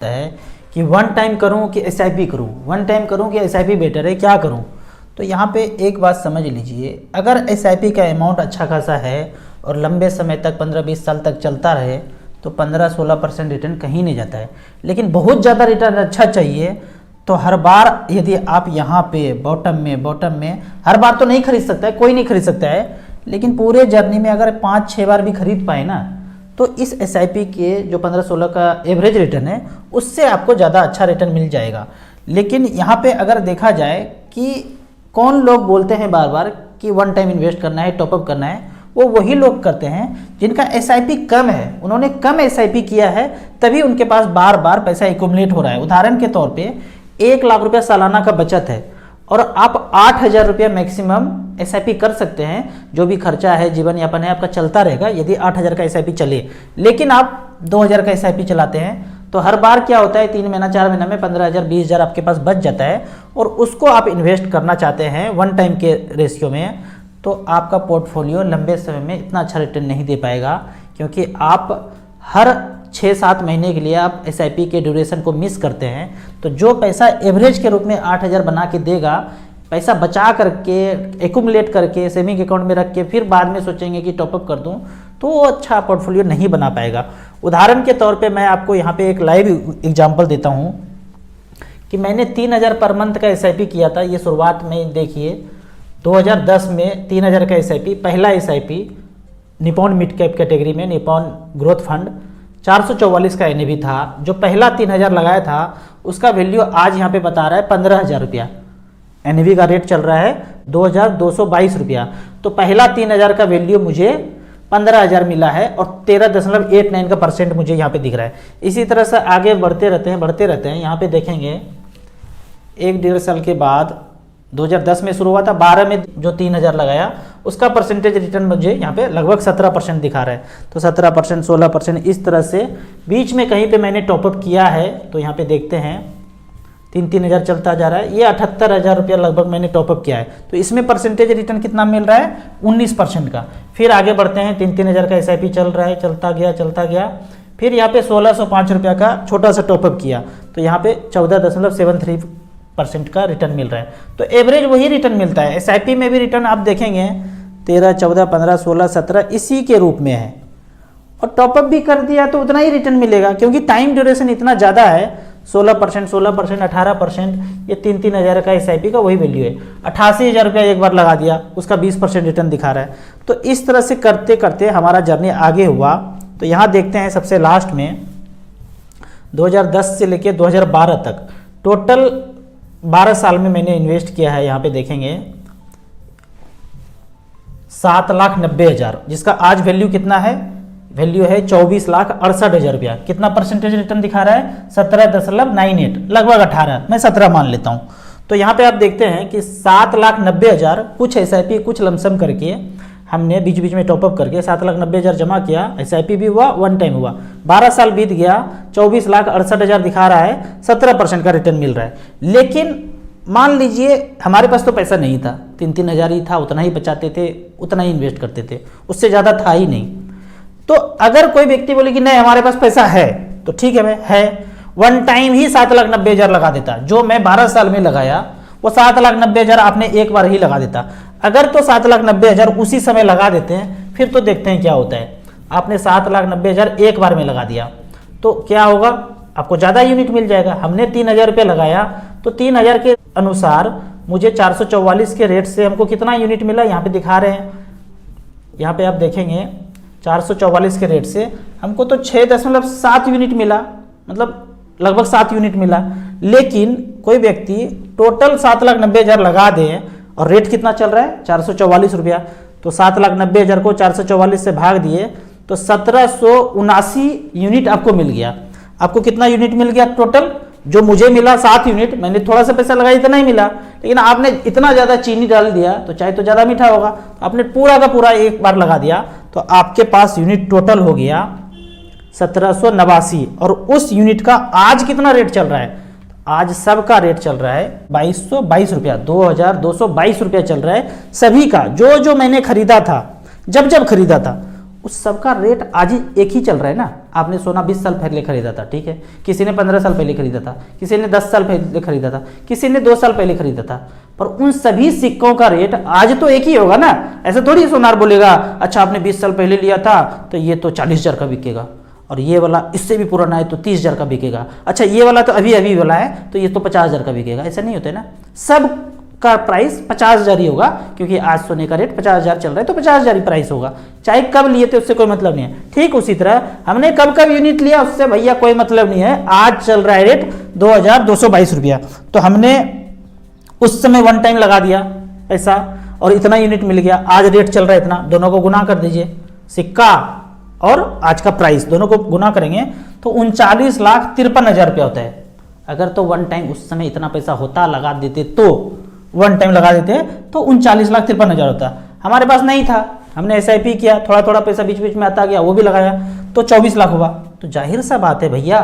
है कि one time करूं कि एसआईपी करूं, वन टाइम करूं कि एसआईपी बेटर है, क्या करूं। तो यहाँ पे एक बात समझ लीजिए, अगर एसआईपी का अमाउंट अच्छा खासा है और लंबे समय तक 15-20 साल तक चलता रहे तो 15-16% रिटर्न कहीं नहीं जाता है। लेकिन बहुत ज़्यादा रिटर्न अच्छा चाहिए तो हर बार यदि आप यहाँ पे बॉटम में हर बार तो नहीं खरीद सकता है, कोई नहीं खरीद सकता है, लेकिन पूरे जर्नी में अगर 5-6 बार भी खरीद पाए ना तो इस एसआईपी के जो 15-16 का एवरेज रिटर्न है उससे आपको ज़्यादा अच्छा रिटर्न मिल जाएगा। लेकिन यहाँ पे अगर देखा जाए कि कौन लोग बोलते हैं बार बार कि वन टाइम इन्वेस्ट करना है, टॉपअप करना है, वो वही लोग करते हैं जिनका एसआईपी कम है, उन्होंने कम एसआईपी किया है तभी उनके पास बार बार पैसा एक्यूमुलेट हो रहा है। उदाहरण के तौर पे 1 लाख रुपया सालाना का बचत है और आप 8,000 रुपया मैक्सिमम एसआईपी कर सकते हैं। जो भी खर्चा है, जीवन यापन है, आपका चलता रहेगा यदि 8,000 का एसआईपी चले। लेकिन आप 2,000 का एसआईपी चलाते हैं तो हर बार क्या होता है, 3 महीना 4 महीना में 15,000 20,000 आपके पास बच जाता है और उसको आप इन्वेस्ट करना चाहते हैं वन टाइम के रेशियो में, तो आपका पोर्टफोलियो लंबे समय में इतना अच्छा रिटर्न नहीं दे पाएगा, क्योंकि आप हर 6-7 महीने के लिए आप एसआईपी के ड्यूरेशन को मिस करते हैं। तो जो पैसा एवरेज के रूप में 8,000 बना के देगा, पैसा बचा करके एक्यूमुलेट करके सेविंग अकाउंट में रख के फिर बाद में सोचेंगे कि टॉपअप कर दूं, तो वो अच्छा पोर्टफोलियो नहीं बना पाएगा। उदाहरण के तौर पे मैं आपको यहाँ पे एक लाइव एग्जांपल देता हूँ कि मैंने 3,000 पर मंथ का एसआईपी किया था। ये शुरुआत में देखिए 2010 में 3,000 का एसआईपी, पहला SIP Nippon mid cap category में निपॉन ग्रोथ फंड 444 का एनएवी था। जो पहला 3,000 लगाया था उसका वैल्यू आज यहाँ पे बता रहा है 15,000 रुपया। एनएवी का रेट चल रहा है 2,222 रुपया। तो पहला 3,000 का वैल्यू मुझे 15,000 मिला है और 13.89 का परसेंट मुझे यहाँ पे दिख रहा है। इसी तरह से आगे बढ़ते रहते हैं। यहाँ पे देखेंगे 1-1.5 साल के बाद 2010 में शुरू हुआ था, 12 में जो 3,000 लगाया उसका परसेंटेज रिटर्न मुझे यहाँ पे लगभग 17% दिखा रहा है। तो 17%, 16% इस तरह से बीच में कहीं पे मैंने टॉपअप किया है। तो यहाँ पे देखते हैं 3,000 चलता जा रहा है। ये 78,000 रुपया लगभग मैंने टॉपअप किया है। तो इसमें परसेंटेज रिटर्न कितना मिल रहा है, 19% का। फिर आगे बढ़ते हैं, 3,000 का एसआईपी चल रहा है, चलता गया। फिर यहाँ पे 1,605 रुपया का छोटा सा टॉपअप किया तो यहाँ पे 14.73% का रिटर्न मिल रहा है। तो एवरेज वही रिटर्न मिलता है। एसआईपी में भी रिटर्न आप देखेंगे 13, 14, 15, 16, 17 इसी के रूप में है। और टॉपअप भी कर दिया तो उतना ही रिटर्न मिलेगा, क्योंकि टाइम ड्यूरेशन इतना ज़्यादा है। 16%, 18%, ये 3,000 का एसआईपी का वही वैल्यू है। 88,000 रुपया एक बार लगा दिया, उसका 20% रिटर्न दिखा रहा है। तो इस तरह से करते करते हमारा जर्नी आगे हुआ। तो यहाँ देखते हैं सबसे लास्ट में 2010 से लेके 2012 तक टोटल 12 साल में मैंने इन्वेस्ट किया है। यहाँ पे देखेंगे 7,90,000, जिसका आज वैल्यू कितना है, वैल्यू है 24,68,000 रुपया। कितना परसेंटेज रिटर्न दिखा रहा है, 17.98, लगभग 18, मैं 17 मान लेता हूँ। तो यहाँ पे आप देखते हैं कि 7,90,000 कुछ एसआईपी कुछ लमसम करके हमने बीच बीच में टॉपअप करके 7,90,000 जमा किया। एसआईपी भी हुआ, वन टाइम हुआ। 12 साल बीत गया, 24,68,000 दिखा रहा है, 17% का रिटर्न मिल रहा है। लेकिन मान लीजिए हमारे पास तो पैसा नहीं था, 3,000 ही था, उतना ही बचाते थे, उतना ही इन्वेस्ट करते थे, उससे ज़्यादा था ही नहीं। तो अगर कोई व्यक्ति बोले कि नहीं हमारे पास पैसा है तो ठीक है, मैं है वन टाइम ही 7,90,000 लगा देता। जो मैं 12 साल में लगाया वो 7,90,000 आपने एक बार ही लगा देता। अगर तो 7,90,000 उसी समय लगा देते हैं, फिर तो देखते हैं क्या होता है। आपने 7,90,000 एक बार में लगा दिया तो क्या होगा, आपको ज़्यादा यूनिट मिल जाएगा। हमने 3,000 रुपये लगाया तो 3,000 के अनुसार मुझे 444 के रेट से हमको कितना यूनिट मिला, यहाँ पे दिखा रहे हैं। यहाँ पे आप देखेंगे 444 के रेट से हमको तो 6.7 यूनिट मिला, मतलब लगभग 7 यूनिट मिला। लेकिन कोई व्यक्ति टोटल 7,90,000 लगा दे और रेट कितना चल रहा है, 444 रुपया। तो 7,90,000 को 444 से भाग दिए तो 1,779 यूनिट आपको मिल गया। आपको कितना यूनिट मिल गया टोटल, जो मुझे मिला 7 यूनिट, मैंने थोड़ा सा पैसा लगाया इतना ही मिला। लेकिन आपने इतना ज़्यादा चीनी डाल दिया तो चाय तो ज़्यादा मीठा होगा, आपने पूरा का पूरा एक बार लगा दिया तो आपके पास यूनिट टोटल हो गया 1,789। और उस यूनिट का आज कितना रेट चल रहा है, आज सबका रेट चल रहा है 2,222 रुपया, 2,222 रुपया चल रहा है सभी का। जो जो मैंने खरीदा था, जब खरीदा था उस सबका रेट आज ही एक ही चल रहा है ना। आपने सोना 20 साल पहले खरीदा था, ठीक है, किसी ने 15 साल पहले खरीदा था, किसी ने 10 साल पहले खरीदा था, किसी ने 2 साल पहले खरीदा था, पर उन सभी सिक्कों का रेट आज तो एक ही होगा ना। ऐसा थोड़ी सोनार बोलेगा अच्छा आपने 20 साल पहले लिया था तो ये तो 40,000 का बिकेगा, और ये वाला इससे भी पुराना है तो 30,000 का बिकेगा, अच्छा ये वाला तो अभी अभी वाला है तो ये तो 50,000 का बिकेगा। ऐसा नहीं होता है ना, सब का प्राइस 50,000 ही होगा, क्योंकि आज सोने का रेट 50,000 चल रहा है तो 50,000 ही प्राइस होगा, चाहे कब लिए थे उससे कोई मतलब नहीं है। ठीक उसी तरह हमने कब कब यूनिट लिया उससे भैया कोई मतलब नहीं है। आज चल रहा है रेट 2,222 रुपया, तो हमने उस समय वन टाइम लगा दिया पैसा और इतना यूनिट मिल गया, आज रेट चल रहा है इतना, दोनों को गुना कर दीजिए, सिक्का और आज का प्राइस दोनों को गुना करेंगे तो 39,53,000 रुपया होता है। अगर तो वन टाइम उस समय इतना पैसा होता लगा देते तो वन टाइम लगा देते तो 39,53,000 होता। हमारे पास नहीं था, हमने SIP किया, थोड़ा थोड़ा पैसा बीच बीच में आता गया, वो भी लगाया तो 24 लाख हुआ। तो जाहिर सा बात है भैया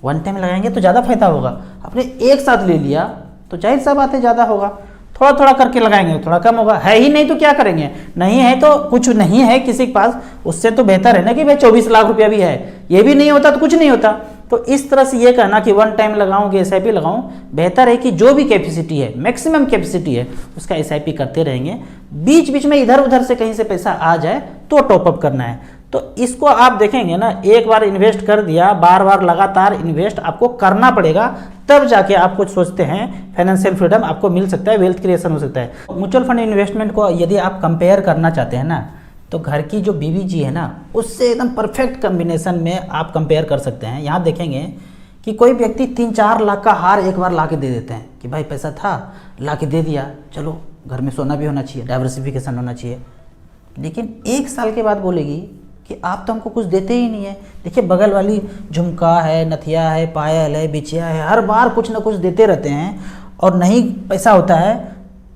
वन टाइम लगाएंगे तो ज़्यादा फायदा होगा, आपने एक साथ ले लिया तो जाहिर सा बात है ज़्यादा होगा, थोड़ा थोड़ा करके लगाएंगे तो थोड़ा कम होगा। है ही नहीं तो क्या करेंगे, नहीं है तो कुछ नहीं है किसी के पास, उससे तो बेहतर है ना कि भाई 24 लाख रुपया भी है, ये भी नहीं होता तो कुछ नहीं होता। तो इस तरह से ये कहना कि वन टाइम लगाऊं कि SIP लगाऊं, बेहतर है कि जो भी कैपेसिटी है, मैक्सिमम कैपेसिटी है, उसका SIP करते रहेंगे, बीच बीच में इधर उधर से कहीं से पैसा आ जाए तो टॉपअप करना है। तो इसको आप देखेंगे ना, एक बार इन्वेस्ट कर दिया, बार बार लगातार इन्वेस्ट आपको करना पड़ेगा, तब जाके आप कुछ सोचते हैं फाइनेंशियल फ्रीडम आपको मिल सकता है, वेल्थ क्रिएशन हो सकता है। म्यूचुअल फंड इन्वेस्टमेंट को यदि आप कंपेयर करना चाहते हैं ना, तो घर की जो BBG है ना, उससे एकदम परफेक्ट कम्बिनेशन में आप कंपेयर कर सकते हैं। यहाँ देखेंगे कि कोई व्यक्ति 3-4 लाख का हार एक बार ला के दे देते हैं कि भाई पैसा था ला के दे दिया, चलो घर में सोना भी होना चाहिए, डाइवर्सिफिकेशन होना चाहिए। लेकिन 1 साल के बाद बोलेगी कि आप तो हमको कुछ देते ही नहीं है। देखिए बगल वाली झुमका है, नथिया है, पायल है, बिछिया है, हर बार कुछ ना कुछ देते रहते हैं, और नहीं पैसा होता है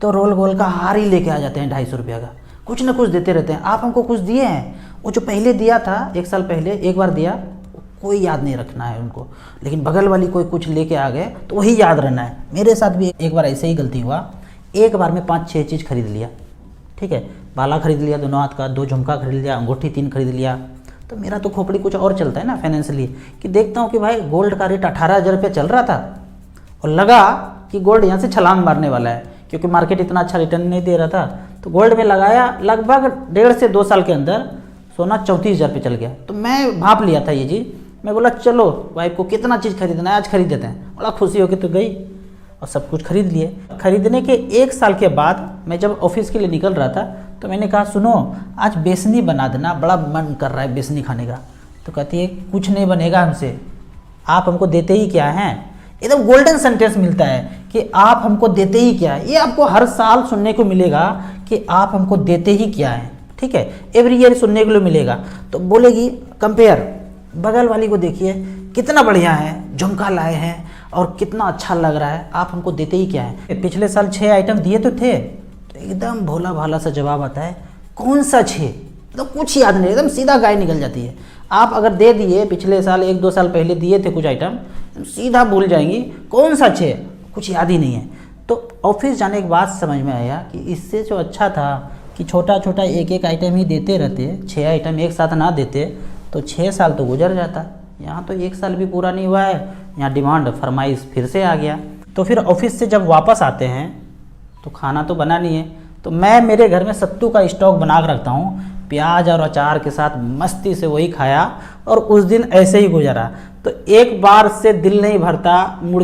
तो रोल गोल का हार ही लेके आ जाते हैं 250 रुपया का, कुछ ना कुछ देते रहते हैं। आप हमको कुछ दिए हैं, वो जो पहले दिया था 1 साल पहले एक बार दिया, कोई याद नहीं रखना है उनको, लेकिन बगल वाली कोई कुछ लेके आ गए तो वही याद रहना है। मेरे साथ भी एक बार ऐसे ही गलती हुआ, एक बार में 5-6 चीज़ खरीद लिया, ठीक है, बाला खरीद लिया दोनों हाथ का, 2 झुमका खरीद लिया, अंगूठी 3 खरीद लिया। तो मेरा तो खोपड़ी कुछ और चलता है ना फाइनेंशियली, कि देखता हूँ कि भाई गोल्ड का रेट 18,000 रुपये चल रहा था, और लगा कि गोल्ड यहाँ से छलांग मारने वाला है, क्योंकि मार्केट इतना अच्छा रिटर्न नहीं दे रहा था। तो गोल्ड में लगाया, लगभग 1.5 से 2 साल के अंदर सोना 34,000 पे चल गया। तो मैं भाप लिया था ये चीज़, मैं बोला चलो वाइफ को कितना चीज़ खरीदना है आज खरीद देते हैं, बड़ा खुशी होकर तो गई और सब कुछ खरीद लिए। खरीदने के 1 साल के बाद मैं जब ऑफिस के लिए निकल रहा था तो मैंने कहा सुनो आज बेसनी बना देना, बड़ा मन कर रहा है बेसनी खाने का। तो कहती है कुछ नहीं बनेगा हमसे, आप हमको देते ही क्या हैं। एकदम गोल्डन सेंटेंस मिलता है कि आप हमको देते ही क्या है। ये आपको हर साल सुनने को मिलेगा कि आप हमको देते ही क्या है, ठीक है, एवरी ईयर सुनने के लिए मिलेगा। तो बोलेगी कंपेयर, बगल वाली को देखिए कितना बढ़िया है, झुमका लाए हैं और कितना अच्छा लग रहा है, आप हमको देते ही क्या है। पिछले साल 6 आइटम दिए तो थे, तो एकदम भोला भाला सा जवाब आता है कौन सा 6, तो कुछ याद नहीं, एकदम सीधा गाय निकल जाती है। आप अगर दे दिए पिछले साल 1-2 साल पहले दिए थे कुछ आइटम, सीधा भूल जाएंगी कौन सा 6, कुछ याद ही नहीं है। तो ऑफिस जाने के बाद समझ में आया कि इससे जो अच्छा था कि छोटा छोटा एक आइटम ही देते रहते, 6 आइटम एक साथ ना देते तो 6 साल तो गुजर जाता। यहाँ तो 1 साल भी पूरा नहीं हुआ है, यहाँ डिमांड फरमाइश फिर से आ गया। तो फिर ऑफिस से जब वापस आते हैं तो खाना तो बना नहीं है, तो मैं मेरे घर में सत्तू का स्टॉक बना कर रखता हूँ, प्याज और अचार के साथ मस्ती से वही खाया और उस दिन ऐसे ही गुजरा। तो एक बार से दिल नहीं भरता, मुड़